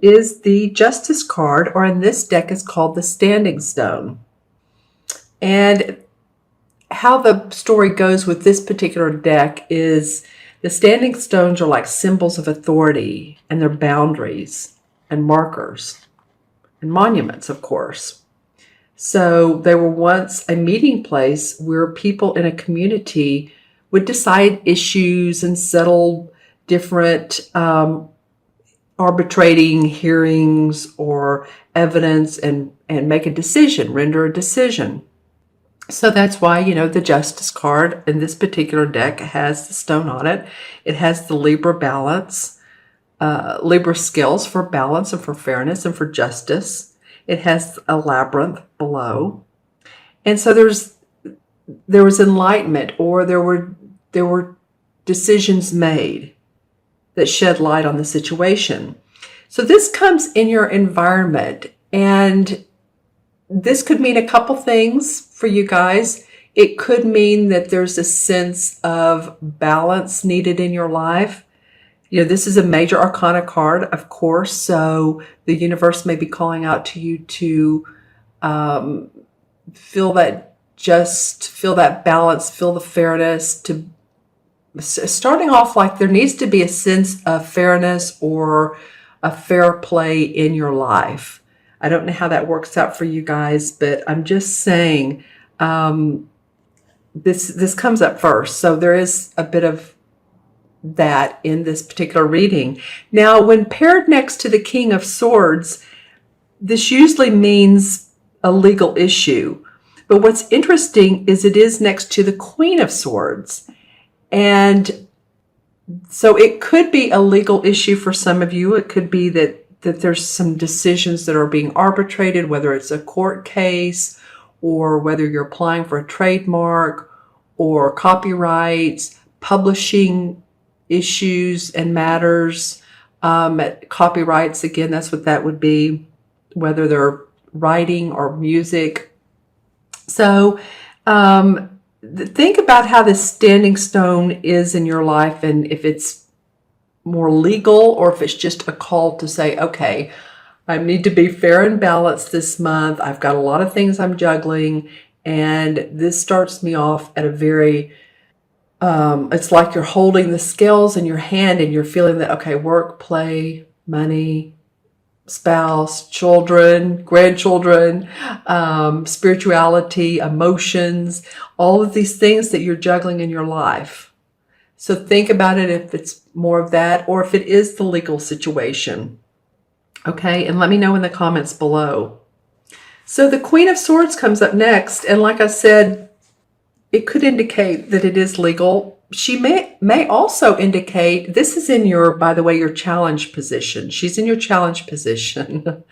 is the Justice card, or in this deck is called the Standing Stone. And how the story goes with this particular deck is the standing stones are like symbols of authority, and they're boundaries and markers and monuments, of course. So they were once a meeting place where people in a community would decide issues and settle different arbitrating hearings or evidence and make a decision, render a decision. So that's why, the Justice card in this particular deck has the stone on it. It has the Libra balance, Libra skills for balance and for fairness and for justice. It has a labyrinth below. And so there was enlightenment, or there were decisions made that shed light on the situation. So this comes in your environment, and this could mean a couple things for you guys. It could mean that there's a sense of balance needed in your life. This is a major arcana card, of course, so the universe may be calling out to you to feel that balance, feel the fairness, starting off like there needs to be a sense of fairness or a fair play in your life. I don't know how that works out for you guys, but I'm just saying this comes up first. So there is a bit of that in this particular reading. Now, when paired next to the King of Swords, this usually means a legal issue. But what's interesting is it is next to the Queen of Swords. And so it could be a legal issue for some of you. It could be that there's some decisions that are being arbitrated, whether it's a court case or whether you're applying for a trademark or copyrights, publishing issues and matters. Copyrights, again, that's what that would be, whether they're writing or music. So think about how this standing stone is in your life, and if it's more legal or if it's just a call to say, okay, I need to be fair and balanced this month. I've got a lot of things I'm juggling, and this starts me off at a very, it's like you're holding the scales in your hand and you're feeling that, okay, work, play, money, spouse, children, grandchildren, spirituality, emotions, all of these things that you're juggling in your life. So think about it if it's more of that, or if it is the legal situation. Okay, and let me know in the comments below. So the Queen of Swords comes up next, and like I said, it could indicate that it is legal. She may also indicate, this is in your, by the way, your challenge position. She's in your challenge position.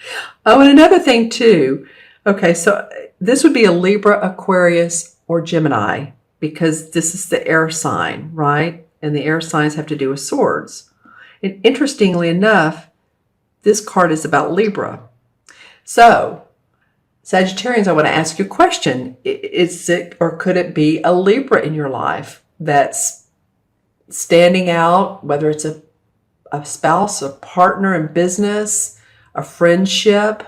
Oh, and another thing too. Okay, so this would be a Libra, Aquarius, or Gemini, because this is the air sign, right? And the air signs have to do with swords. And interestingly enough, this card is about Libra. So, Sagittarians, I want to ask you a question. Is it, or could it be a Libra in your life that's standing out, whether it's a spouse, a partner in business, a friendship?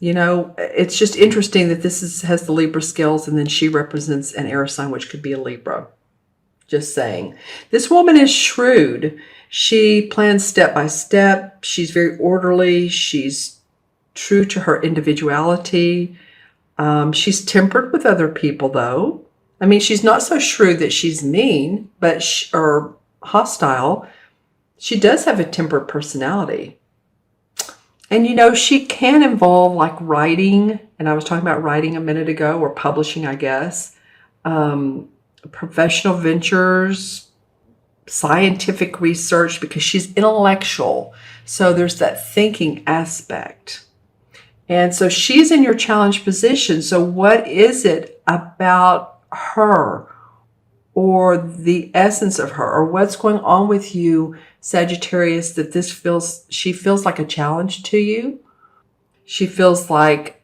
It's just interesting that this has the Libra skills, and then she represents an air sign, which could be a Libra. Just saying. This woman is shrewd. She plans step by step. She's very orderly. She's true to her individuality. She's tempered with other people, though. I mean, she's not so shrewd that she's mean, or hostile. She does have a tempered personality. And, she can involve like writing, and I was talking about writing a minute ago, or publishing, I guess, professional ventures, scientific research, because she's intellectual. So there's that thinking aspect. And so she's in your challenge position. So what is it about her, or the essence of her, or what's going on with you, Sagittarius, that she feels like a challenge to you? She feels like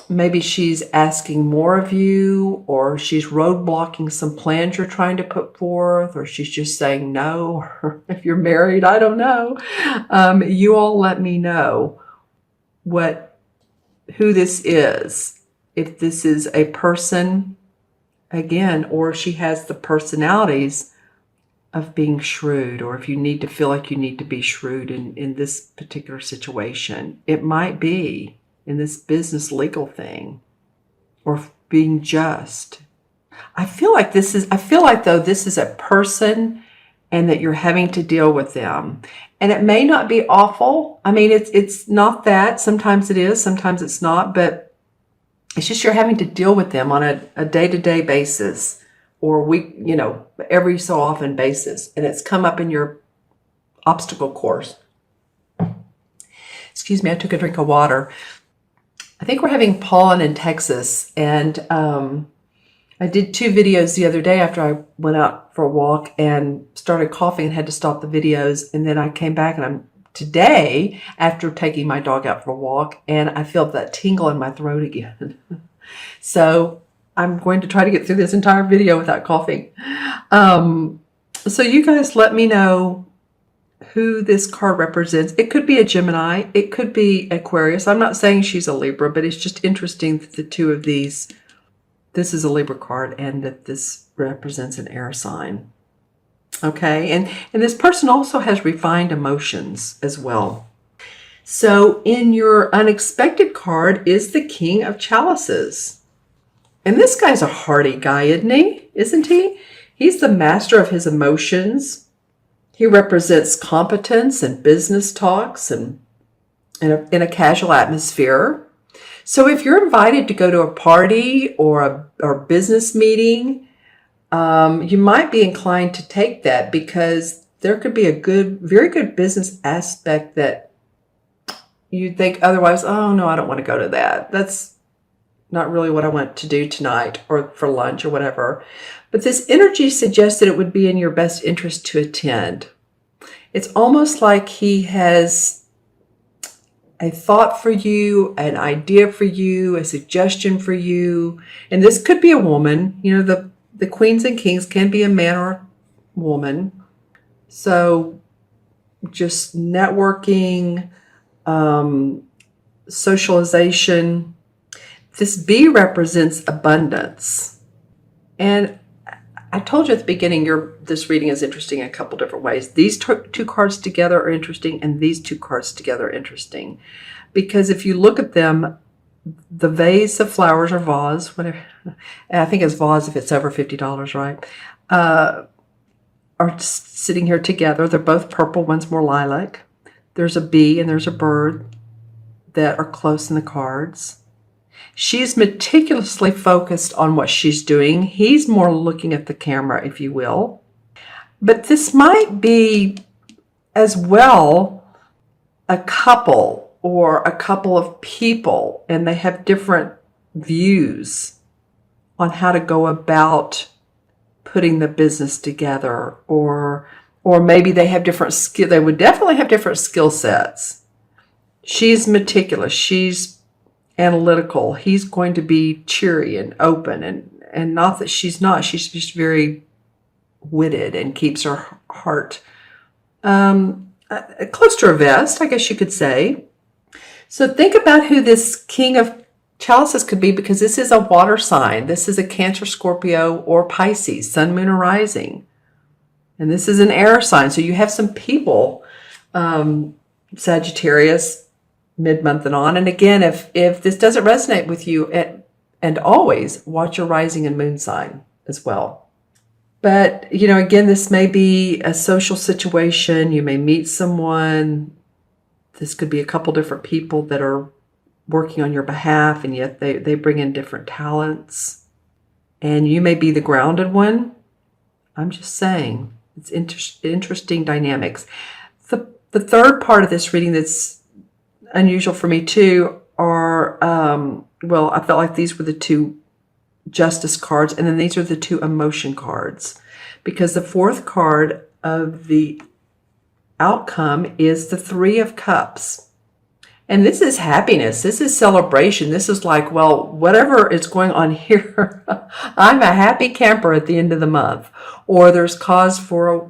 maybe she's asking more of you, or she's roadblocking some plans you're trying to put forth, or she's just saying no. Or if you're married, I don't know. You all let me know who this is. If this is a person, again, or if she has the personalities of being shrewd, or if you need to feel like you need to be shrewd in this particular situation. It might be in this business legal thing, or being just. I feel like though this is a person, and that you're having to deal with them. And it may not be awful. I mean, it's not that. Sometimes it is, sometimes it's not, but it's just you're having to deal with them on a day-to-day basis, or every so often basis. And it's come up in your obstacle course. Excuse me, I took a drink of water. I think we're having pollen in Texas, and I did 2 videos the other day after I went out for a walk and started coughing and had to stop the videos. And then I came back, and I'm today after taking my dog out for a walk, and I feel that tingle in my throat again. So I'm going to try to get through this entire video without coughing. So you guys let me know who this card represents. It could be a Gemini. It could be Aquarius. I'm not saying she's a Libra, but it's just interesting that the two of these, this is a Libra card, and that this represents an air sign. Okay, and this person also has refined emotions as well. So in your unexpected card is the King of Chalices. And this guy's a hearty guy, isn't he? He's the master of his emotions. He represents competence and business talks and in a casual atmosphere. So if you're invited to go to a party or a business meeting, you might be inclined to take that, because there could be very good business aspect that you'd think otherwise, oh no, I don't want to go to that. That's not really what I want to do tonight or for lunch or whatever. But this energy suggests that it would be in your best interest to attend. It's almost like he has a thought for you, an idea for you, a suggestion for you. And this could be a woman. You know, the queens and kings can be a man or a woman. So just networking, socialization. This bee represents abundance. And I told you at the beginning, this reading is interesting in a couple different ways. These two cards together are interesting, and these 2 cards together are interesting. Because if you look at them, the vase of flowers, or vase, whatever, I think it's vase if it's over $50, right? Are sitting here together. They're both purple, one's more lilac. There's a bee and there's a bird that are close in the cards. She's meticulously focused on what she's doing. He's more looking at the camera, if you will. But this might be as well a couple or a couple of people, and they have different views on how to go about putting the business together, or maybe they have different skill. They would definitely have different skill sets. She's meticulous. She's analytical. He's going to be cheery and open, and not that she's not. She's just very witted and keeps her heart close to her vest, I guess you could say. So think about who this King of Chalices could be, because this is a water sign. This is a Cancer, Scorpio, or Pisces, Sun, Moon, or Rising. And this is an air sign. So you have some people, Sagittarius, mid-month and on. And again, if this doesn't resonate with you, and always watch your rising and moon sign as well. But, again, this may be a social situation. You may meet someone. This could be a couple different people that are working on your behalf, and yet they bring in different talents. And you may be the grounded one. I'm just saying, it's interesting dynamics. The third part of this reading that's unusual for me too are, I felt like these were the 2 justice cards, and then these are the 2 emotion cards, because the 4th card of the outcome is the 3 of Cups. And this is happiness. This is celebration. This is like, well, whatever is going on here, I'm a happy camper at the end of the month. Or there's cause for a,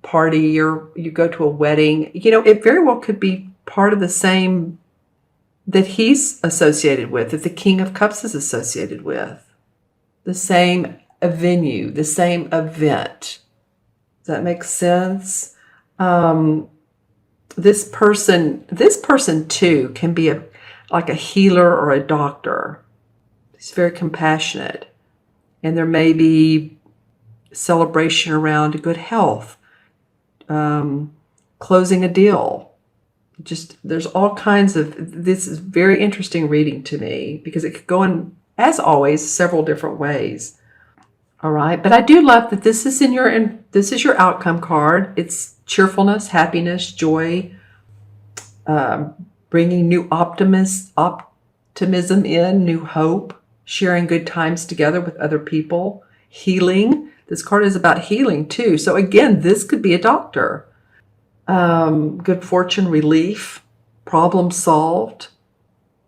party, or you go to a wedding. It very well could be part of the same that he's associated with, that the King of Cups is associated with. The same venue, the same event. Does that make sense? This person too can be like a healer or a doctor. He's very compassionate. And there may be celebration around good health, closing a deal. There's all kinds of, this is very interesting reading to me because it could go in, as always, several different ways. All right. But I do love that this is this is your outcome card. It's cheerfulness, happiness, joy, bringing new optimism in, new hope, sharing good times together with other people, healing. This card is about healing too. So again, this could be a doctor. Good fortune, relief, problem solved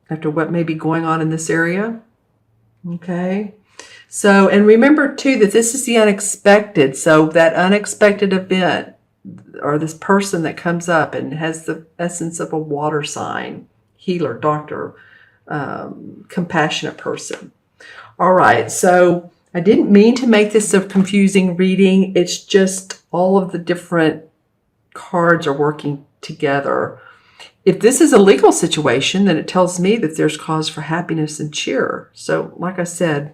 after what may be going on in this area. Okay. So, and remember too that this is the unexpected. So that unexpected event or this person that comes up and has the essence of a water sign, healer, doctor, compassionate person. All right. So I didn't mean to make this a confusing reading. It's just all of the different cards are working together. If this is a legal situation, then it tells me that there's cause for happiness and cheer. So like I said,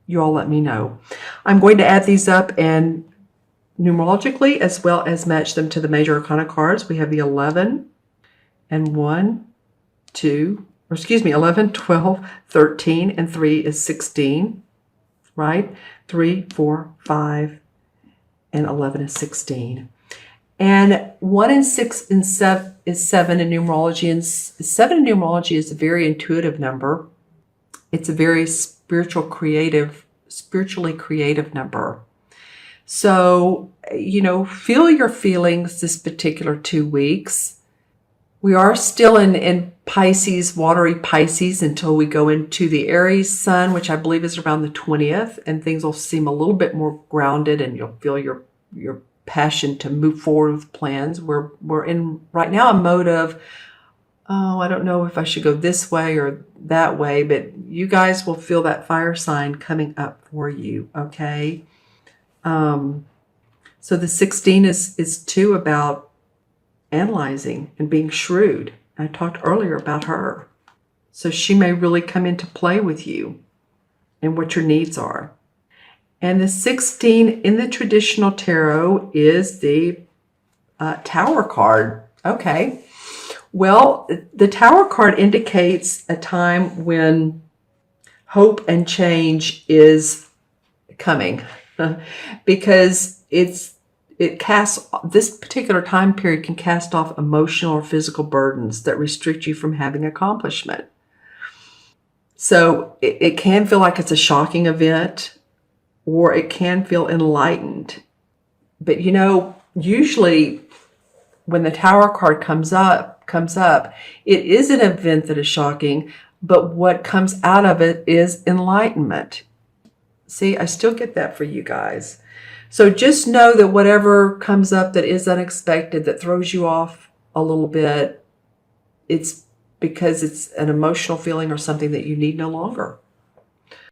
you all let me know. I'm going to add these up and numerologically as well as match them to the major arcana cards. We have the 11 and 11, 12, 13, and 3 is 16, right? 3, 4, 5, and 11 is 16. And 1 and 6 and 7 is 7 in numerology. And 7 in numerology is a very intuitive number. It's a very spiritually creative number. So, feel your feelings this particular 2 weeks. We are still in Pisces, watery Pisces, until we go into the Aries sun, which I believe is around the 20th, and things will seem a little bit more grounded, and you'll feel your passion to move forward with plans. We're in right now a mode of, I don't know if I should go this way or that way, but you guys will feel that fire sign coming up for you, okay? So the 16 is too about analyzing and being shrewd. I talked earlier about her. So she may really come into play with you and what your needs are. And the 16 in the traditional tarot is the Tower card. Okay. Well, the Tower card indicates a time when hope and change is coming because this particular time period can cast off emotional or physical burdens that restrict you from having accomplishment. So it can feel like it's a shocking event, or it can feel enlightened. But usually when the Tower card comes up, it is an event that is shocking, but what comes out of it is enlightenment. See, I still get that for you guys. So just know that whatever comes up that is unexpected, that throws you off a little bit, it's because it's an emotional feeling or something that you need no longer.